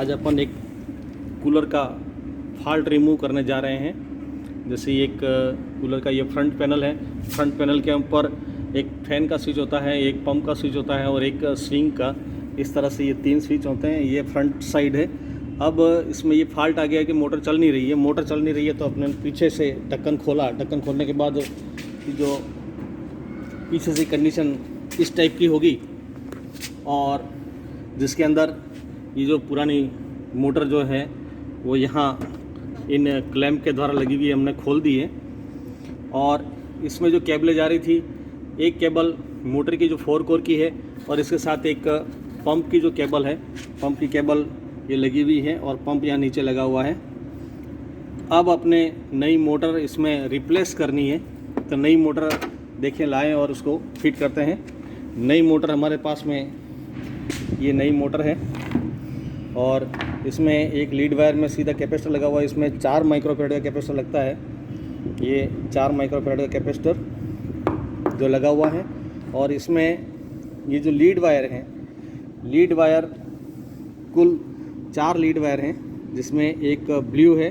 आज अपन एक कूलर का फॉल्ट रिमूव करने जा रहे हैं। जैसे एक कूलर का ये फ्रंट पैनल है, फ्रंट पैनल के ऊपर एक फैन का स्विच होता है, एक पंप का स्विच होता है और एक स्विंग का। इस तरह से ये 3 स्विच होते हैं। ये फ्रंट साइड है। अब इसमें ये फॉल्ट आ गया है कि मोटर चल नहीं रही है। मोटर चल नहीं रही है तो अपने पीछे से ढक्कन खोला। ढक्कन खोलने के बाद जो पीछे से कंडीशन इस टाइप की होगी और जिसके अंदर ये जो पुरानी मोटर जो है वो यहाँ इन क्लैंप के द्वारा लगी हुई हमने खोल दी है। और इसमें जो केबलें जा रही थी, एक केबल मोटर की जो 4 कोर की है और इसके साथ एक पंप की जो केबल है, पंप की केबल ये लगी हुई है और पंप यहाँ नीचे लगा हुआ है। अब अपने नई मोटर इसमें रिप्लेस करनी है तो नई मोटर देखें लाएं और उसको फिट करते हैं। नई मोटर हमारे पास में ये नई मोटर है और इसमें एक लीड वायर में सीधा कैपेसिटर लगा हुआ है। इसमें 4 माइक्रोफैराड का कैपेसिटर लगता है। ये 4 माइक्रोफैराड का कैपेसिटर जो लगा हुआ है और इसमें ये जो लीड वायर हैं, लीड वायर कुल 4 लीड वायर हैं, जिसमें एक ब्लू है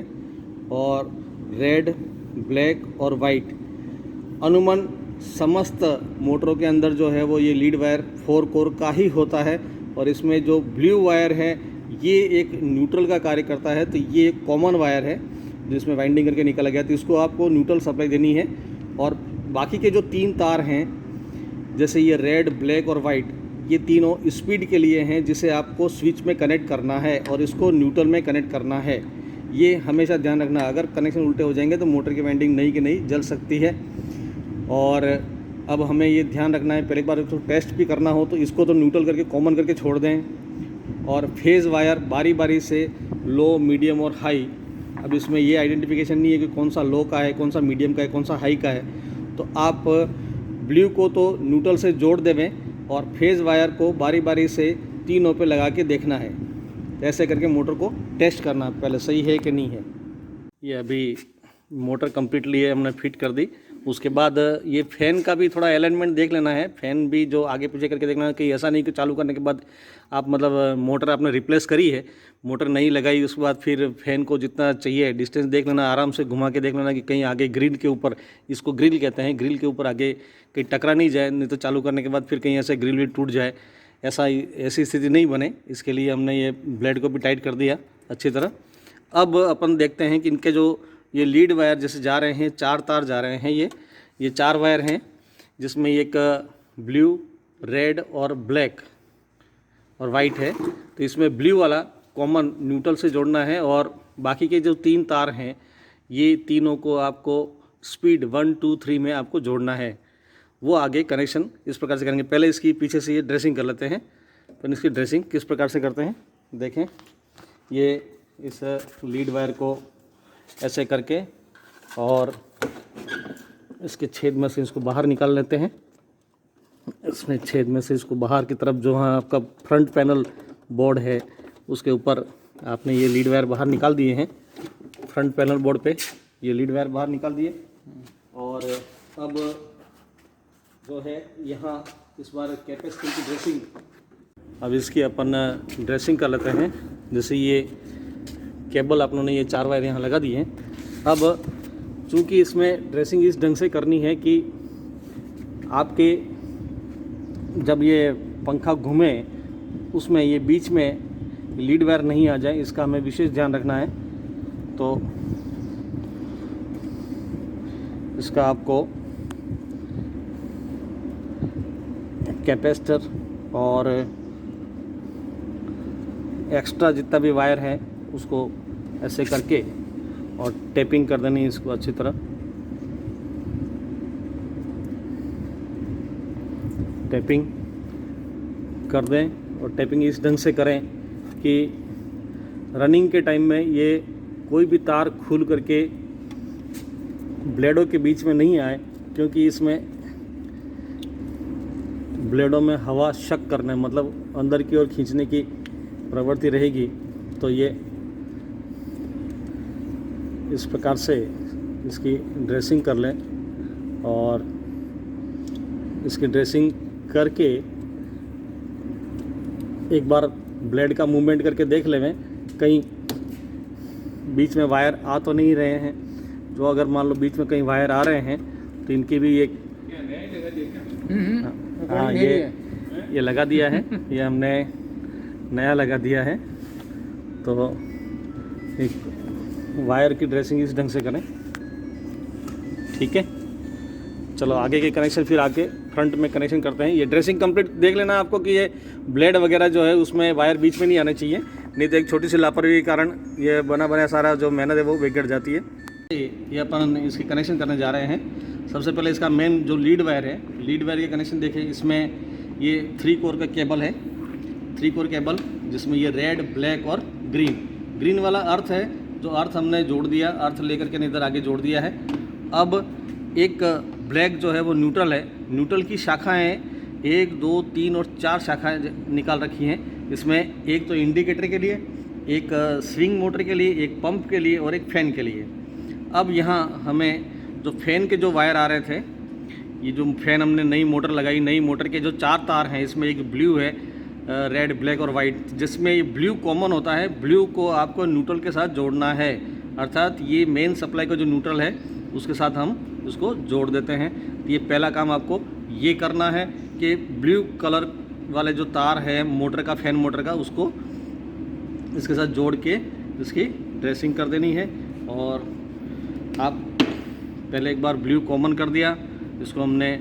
और रेड, ब्लैक और वाइट। अनुमान समस्त मोटरों के अंदर जो है वो ये लीड वायर 4 कोर का ही होता है और इसमें जो ब्लू वायर है ये एक न्यूट्रल का कार्य करता है। तो ये एक कॉमन वायर है जिसमें वाइंडिंग करके निकाला गया, तो इसको आपको न्यूट्रल सप्लाई देनी है। और बाकी के जो 3 तार हैं, जैसे ये रेड, ब्लैक और वाइट, ये तीनों स्पीड के लिए हैं जिसे आपको स्विच में कनेक्ट करना है और इसको न्यूट्रल में कनेक्ट करना है। ये हमेशा ध्यान रखना, अगर कनेक्शन उल्टे हो जाएंगे तो मोटर की वाइंडिंग नहीं कि नहीं जल सकती है। और अब हमें ये ध्यान रखना है, पहले एक बार तो टेस्ट भी करना हो तो इसको तो न्यूट्रल करके कॉमन करके छोड़ दें। और फेज़ वायर बारी बारी से लो, मीडियम और हाई, अब इसमें ये आइडेंटिफिकेशन नहीं है कि कौन सा लो का है, कौन सा मीडियम का है, कौन सा हाई का है। तो आप ब्लू को तो न्यूट्रल से जोड़ देवें और फेज़ वायर को बारी बारी से तीनों पे लगा के देखना है। ऐसे करके मोटर को टेस्ट करना है पहले सही है कि नहीं है। ये अभी मोटर कम्प्लीटली है हमने फिट कर दी। उसके बाद ये फ़ैन का भी थोड़ा अलाइनमेंट देख लेना है। फ़ैन भी जो आगे पीछे करके देखना है कि ऐसा नहीं कि चालू करने के बाद आप मतलब मोटर आपने रिप्लेस करी है, मोटर नहीं लगाई, उसके बाद फिर फ़ैन को जितना चाहिए डिस्टेंस देख लेना, आराम से घुमा के देख लेना कि कहीं आगे ग्रिल के ऊपर, इसको ग्रिल कहते हैं, ग्रिल के ऊपर आगे कहीं टकरा नहीं जाए, नहीं तो चालू करने के बाद फिर कहीं ऐसे ग्रिल भी टूट जाए, ऐसी स्थिति नहीं बने। इसके लिए हमने ये ब्लेड को भी टाइट कर दिया अच्छी तरह। अब अपन देखते हैं कि इनके जो ये लीड वायर जैसे जा रहे हैं, 4 तार जा रहे हैं, ये 4 वायर हैं, जिसमें एक ब्लू, रेड और ब्लैक और वाइट है। तो इसमें ब्लू वाला कॉमन न्यूट्रल से जोड़ना है और बाकी के जो 3 तार हैं ये तीनों को आपको स्पीड 1, 2, 3 में आपको जोड़ना है। वो आगे कनेक्शन इस प्रकार से करेंगे। पहले इसकी पीछे से ये ड्रेसिंग कर लेते हैं। तो इसकी ड्रेसिंग किस प्रकार से करते हैं देखें। ये इस लीड वायर को ऐसे करके और इसके छेद में से इसको बाहर निकाल लेते हैं। इसमें छेद में से इसको बाहर की तरफ जो है आपका फ्रंट पैनल बोर्ड है उसके ऊपर आपने ये लीड वायर बाहर निकाल दिए हैं। फ्रंट पैनल बोर्ड पे ये लीड वायर बाहर निकाल दिए और अब जो है यहाँ इस बार कैपेसिटर की ड्रेसिंग, अब इसकी अपन ड्रेसिंग कर लेते हैं। जैसे ये केबल आप लोगों ने ये 4 वायर यहाँ लगा दिए हैं। अब चूँकि इसमें ड्रेसिंग इस ढंग से करनी है कि आपके जब ये पंखा घूमे उसमें ये बीच में लीड वायर नहीं आ जाए, इसका हमें विशेष ध्यान रखना है। तो इसका आपको कैपेसिटर और एक्स्ट्रा जितना भी वायर है उसको ऐसे करके और टेपिंग कर देनी है इसको अच्छी तरह। टेपिंग कर दें और टेपिंग इस ढंग से करें कि रनिंग के टाइम में ये कोई भी तार खुल करके ब्लेडों के बीच में नहीं आए, क्योंकि इसमें ब्लेडों में हवा शक करने मतलब अंदर की ओर खींचने की प्रवृत्ति रहेगी। तो ये इस प्रकार से इसकी ड्रेसिंग कर लें और इसकी ड्रेसिंग करके एक बार ब्लेड का मूवमेंट करके देख लें कहीं बीच में वायर आ तो नहीं रहे हैं। जो अगर मान लो बीच में कहीं वायर आ रहे हैं तो इनकी भी एक हाँ ये लगा दिया है, ये हमने नया लगा दिया है। तो एक वायर की ड्रेसिंग इस ढंग से करें, ठीक है। चलो आगे के कनेक्शन फिर आगे फ्रंट में कनेक्शन करते हैं। ये ड्रेसिंग कंप्लीट देख लेना आपको कि ये ब्लेड वगैरह जो है उसमें वायर बीच में नहीं आने चाहिए, नहीं तो एक छोटी सी लापरवाही के कारण ये बना बनाया सारा जो मेहनत है वो बिगड़ जाती है। ये अपन इसकी कनेक्शन करने जा रहे हैं। सबसे पहले इसका मेन जो लीड वायर है, लीड वायर के कनेक्शन देखें। इसमें ये 3 कोर का केबल है, 3 कोर केबल, जिसमें ये रेड, ब्लैक और ग्रीन वाला अर्थ है। जो अर्थ हमने जोड़ दिया, अर्थ लेकर के इधर आगे जोड़ दिया है। अब एक ब्लैक जो है वो न्यूट्रल है। न्यूट्रल की शाखाएं 1, 2, 3 और 4 शाखाएं निकाल रखी हैं। इसमें एक तो इंडिकेटर के लिए, एक स्विंग मोटर के लिए, एक पंप के लिए और एक फ़ैन के लिए। अब यहाँ हमें जो फ़ैन के जो वायर आ रहे थे, ये जो फ़ैन हमने नई मोटर लगाई, नई मोटर के जो 4 तार हैं, इसमें एक ब्लू है, रेड, ब्लैक और वाइट, जिसमें ये ब्लू कॉमन होता है। ब्लू को आपको न्यूट्रल के साथ जोड़ना है, अर्थात ये मेन सप्लाई का जो न्यूट्रल है उसके साथ हम उसको जोड़ देते हैं। तो ये पहला काम आपको ये करना है कि ब्लू कलर वाले जो तार है मोटर का, फ़ैन मोटर का, उसको इसके साथ जोड़ के इसकी ड्रेसिंग कर देनी है। और आप पहले एक बार ब्लू कॉमन कर दिया, इसको हमने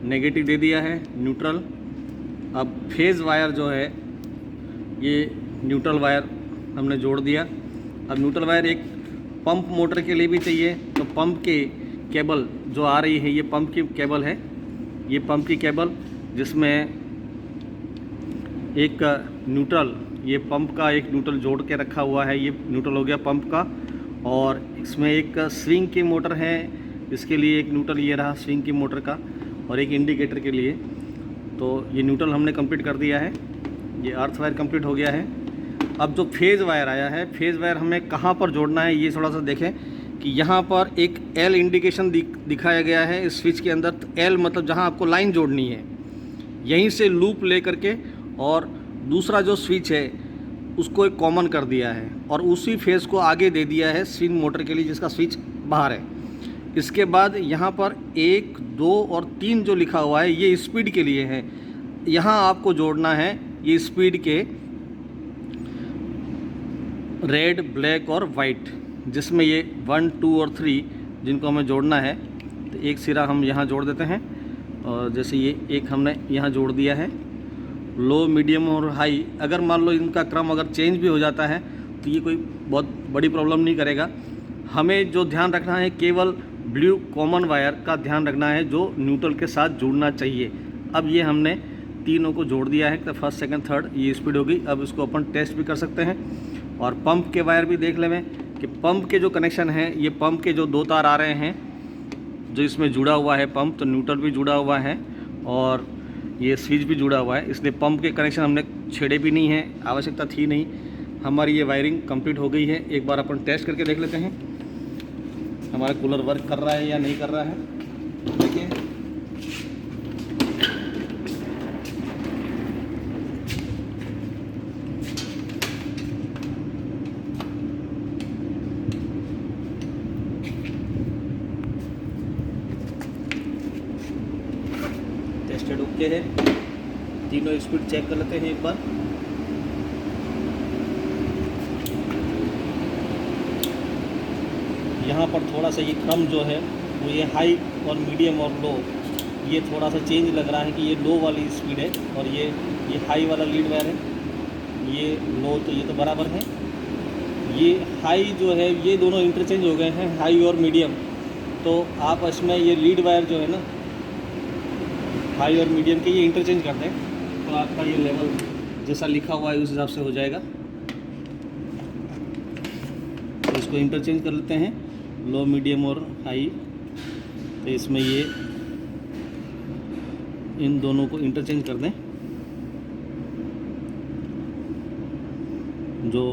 नेगेटिव दे दिया है, न्यूट्रल। अब फेज़ वायर जो है ये न्यूट्रल वायर हमने जोड़ दिया। अब न्यूट्रल वायर एक पंप मोटर के लिए भी चाहिए, तो पंप के केबल जो आ रही है, ये पंप की केबल है, ये पंप की केबल, जिसमें एक न्यूट्रल, ये पंप का एक न्यूट्रल जोड़ के रखा हुआ है। ये न्यूट्रल हो गया पंप का। और इसमें एक स्विंग की मोटर है, इसके लिए एक न्यूट्रल ये रहा स्विंग की मोटर का, और एक इंडिकेटर के लिए। तो ये न्यूट्रल हमने कंप्लीट कर दिया है, ये अर्थ वायर कंप्लीट हो गया है। अब जो फेज़ वायर आया है, फेज़ वायर हमें कहाँ पर जोड़ना है ये थोड़ा सा देखें कि यहाँ पर एक एल इंडिकेशन दिखाया गया है इस स्विच के अंदर। तो एल मतलब जहाँ आपको लाइन जोड़नी है, यहीं से लूप ले करके और दूसरा जो स्विच है उसको एक कॉमन कर दिया है और उसी फेज़ को आगे दे दिया है स्विंग मोटर के लिए, जिसका स्विच बाहर है। इसके बाद यहाँ पर 1, 2 और 3 जो लिखा हुआ है ये स्पीड के लिए है। यहाँ आपको जोड़ना है ये स्पीड के रेड, ब्लैक और वाइट, जिसमें ये 1, 2 और 3 जिनको हमें जोड़ना है। तो एक सिरा हम यहाँ जोड़ देते हैं, और जैसे ये एक हमने यहाँ जोड़ दिया है। लो, मीडियम और हाई, अगर मान लो इनका क्रम अगर चेंज भी हो जाता है तो ये कोई बहुत बड़ी प्रॉब्लम नहीं करेगा। हमें जो ध्यान रखना है केवल ब्लू कॉमन वायर का ध्यान रखना है, जो न्यूट्रल के साथ जुड़ना चाहिए। अब ये हमने तीनों को जोड़ दिया है, तो फर्स्ट, सेकंड, थर्ड ये स्पीड होगी। अब इसको अपन टेस्ट भी कर सकते हैं। और पंप के वायर भी देख लें कि पंप के जो कनेक्शन है, ये पंप के जो 2 तार आ रहे हैं जो इसमें जुड़ा हुआ है पंप, तो न्यूट्रल भी जुड़ा हुआ है और ये स्विच भी जुड़ा हुआ है, इसलिए पंप के कनेक्शन हमने छेड़े भी नहीं हैं, आवश्यकता थी नहीं। हमारी ये वायरिंग कंप्लीट हो गई है। एक बार अपन टेस्ट करके देख लेते हैं हमारा कूलर वर्क कर रहा है या नहीं कर रहा है। देखिए, टेस्टेड ओके है। तीनों स्पीड चेक कर लेते हैं एक बार। यहाँ पर थोड़ा सा ये क्रम जो है वो ये हाई और मीडियम और लो, ये थोड़ा सा चेंज लग रहा है कि ये लो वाली स्पीड है और ये हाई वाला लीड वायर है, ये लो, तो ये तो बराबर है। ये हाई जो है ये दोनों इंटरचेंज हो गए हैं, हाई और मीडियम। तो आप इसमें ये लीड वायर जो है ना, हाई और मीडियम के ये इंटरचेंज कर दें तो आपका ये लेवल जैसा लिखा हुआ है उस हिसाब से हो जाएगा। तो इसको इंटरचेंज कर लेते हैं, लो, मीडियम और हाई। तो इसमें ये इन दोनों को इंटरचेंज कर दें। जो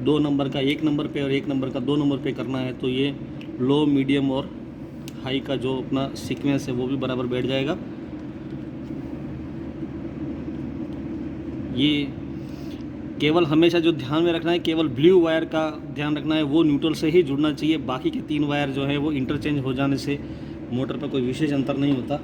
2 नंबर का 1 नंबर पे और 1 नंबर का 2 नंबर पे करना है, तो ये लो, मीडियम और हाई का जो अपना सीक्वेंस है वो भी बराबर बैठ जाएगा। ये केवल हमेशा जो ध्यान में रखना है, केवल ब्लू वायर का ध्यान रखना है, वो न्यूट्रल से ही जुड़ना चाहिए। बाकी के 3 वायर जो है वो इंटरचेंज हो जाने से मोटर पर कोई विशेष अंतर नहीं होता।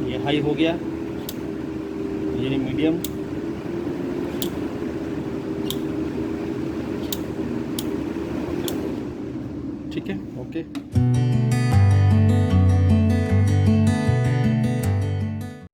ये हाई हो गया, ये मीडियम, ठीक है, ओके।